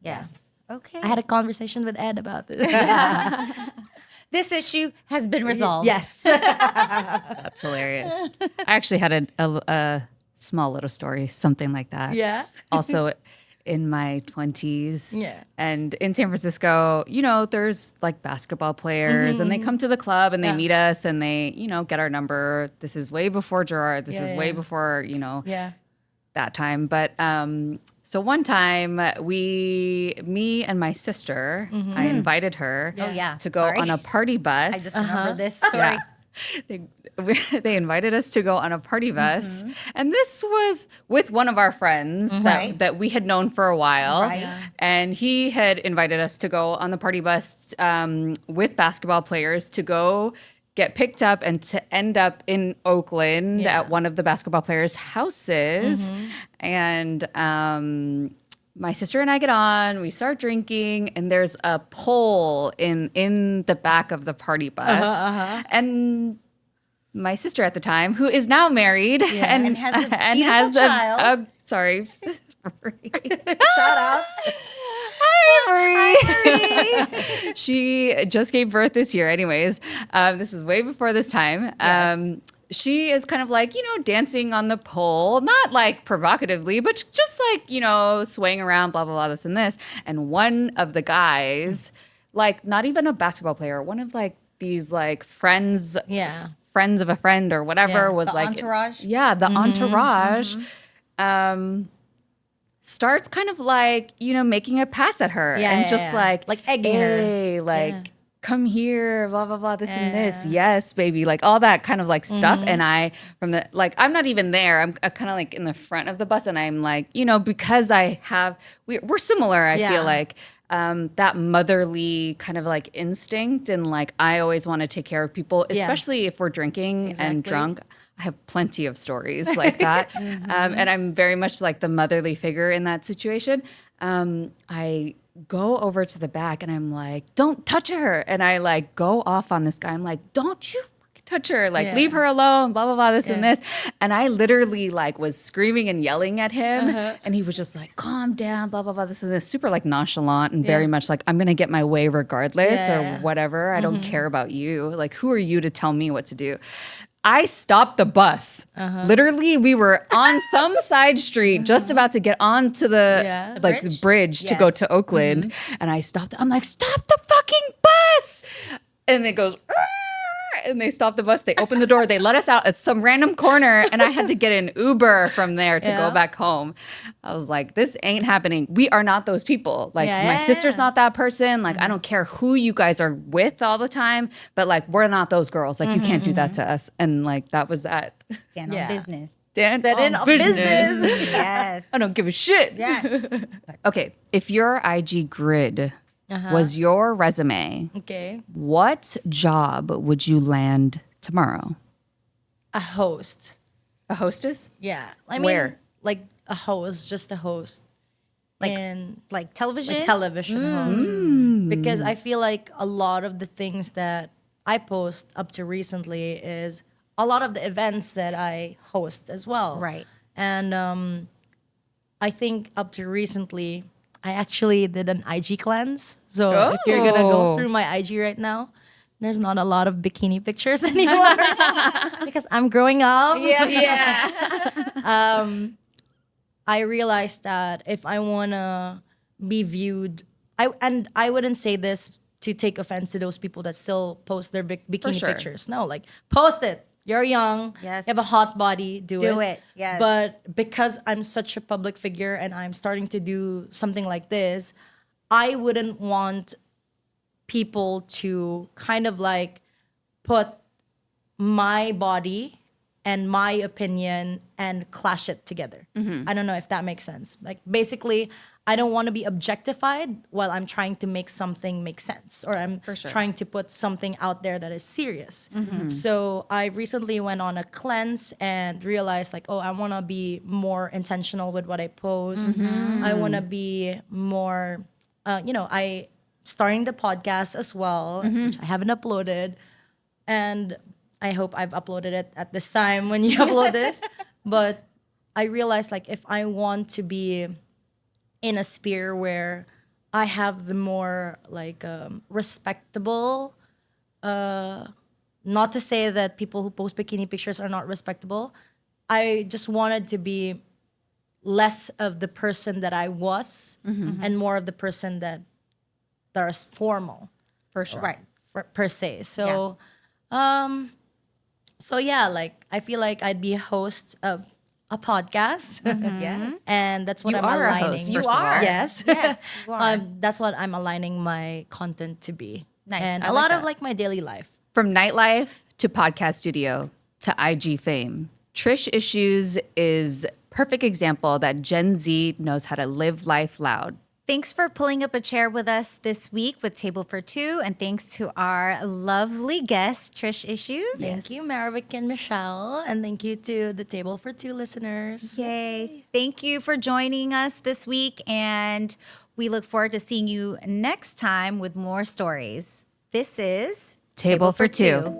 Yes. Okay. I had a conversation with Ed about this. This issue has been resolved. Yes. That's hilarious. I actually had a small little story, something like that. Yeah. Also in my 20s. Yeah. And in San Francisco, you know, there's like basketball players and they come to the club and they meet us and they, you know, get our number. This is way before Gerard. This is way before, you know, Yeah. that time. But so one time me and my sister, I invited her Oh, yeah. to go Sorry. on a party bus. I just remember this story. They invited us to go on a party bus, and this was with one of our friends Right. that we had known for a while. Right. Yeah. And he had invited us to go on the party bus with basketball players to go get picked up and to end up in Oakland at one of the basketball players' houses. And my sister and I get on, we start drinking, and there's a pole in the back of the party bus. And my sister at the time, who is now married And has a beautiful child. sorry. Shout out. Hi, Marie. She just gave birth this year. Anyways, this is way before this time. She is kind of like, you know, dancing on the pole, not like provocatively, but just like, you know, swaying around, blah, blah, blah, this and this. And one of the guys, like not even a basketball player, one of like these like friends of a friend or whatever was The like entourage? Yeah, the entourage. Starts kind of like, you know, making a pass at her and just like egging her. hey, like come here, blah blah blah, this and this, yes, baby, like all that kind of like stuff. And I from the like, I'm not even there. I'm kind of like in the front of the bus, and I'm like, you know, because we're similar. I feel like that motherly kind of like instinct, and like I always want to take care of people, especially if we're drinking and drunk. I have plenty of stories like that. And I'm very much like the motherly figure in that situation. I go over to the back and I'm like, don't touch her. And I like go off on this guy. I'm like, don't you fucking touch her. Like, leave her alone, blah, blah, blah, this and this. And I literally like was screaming and yelling at him. And he was just like, calm down, blah, blah, blah, this and this. Super like nonchalant and very much like, I'm going to get my way regardless or whatever. I don't care about you. Like, who are you to tell me what to do? I stopped the bus. Literally, we were on some side street, just about to get onto the the bridge to go to Oakland, and I stopped. I'm like, stop the fucking bus! And it goes. And they stopped the bus. They opened the door. They let us out at some random corner, and I had to get an Uber from there to go back home. I was like, "This ain't happening. We are not those people. Like, my sister's not that person. Like, I don't care who you guys are with all the time, but like, we're not those girls. Like, you can't do that to us." And like, that was that. Stand on business. Stand on business. Yes. I don't give a shit. Yes. Okay, if your IG grid was your resume, what job would you land tomorrow? A host. A hostess? Yeah. I mean, where? Like a host, just a host. Like television? Like television host. Because I feel like a lot of the things that I post up to recently is a lot of the events that I host as well. Right. And I think up to recently, I actually did an IG cleanse. So if you're going to go through my IG right now, there's not a lot of bikini pictures anymore because I'm growing up. Yeah. I realized that if I want to be viewed, I wouldn't say this to take offense to those people that still post their bikini pictures. No, like post it. You're young. Yes. You have a hot body. Do it. Yes. But because I'm such a public figure and I'm starting to do something like this, I wouldn't want people to kind of like put my body and my opinion and clash it together. I don't know if that makes sense. Like basically, I don't want to be objectified while I'm trying to make something make sense, or I'm trying to put something out there that is serious. So I recently went on a cleanse and realized like, oh, I want to be more intentional with what I post. I want to be more, I starting the podcast as well, which I haven't uploaded. And I hope I've uploaded it at this time when you upload this. But I realized like if I want to be in a sphere where I have the more like respectable, not to say that people who post bikini pictures are not respectable. I just wanted to be less of the person that I was and more of the person that is formal. For sure. Right. Per se. So, like I feel like I'd be a host of a podcast. Yes. And that's what You I'm are a aligning. host, first of all. Yes. Yes. You are. That's what I'm aligning my content to be. Nice. And I a like lot that. of like my daily life. From nightlife to podcast studio to IG fame, Trish Issues is perfect example that Gen Z knows how to live life loud. Thanks for pulling up a chair with us this week with Table for Two. And thanks to our lovely guest, Trish Issues. Thank you, Marivic and Michelle. And thank you to the Table for Two listeners. Yay. Thank you for joining us this week. And we look forward to seeing you next time with more stories. This is Table for Two.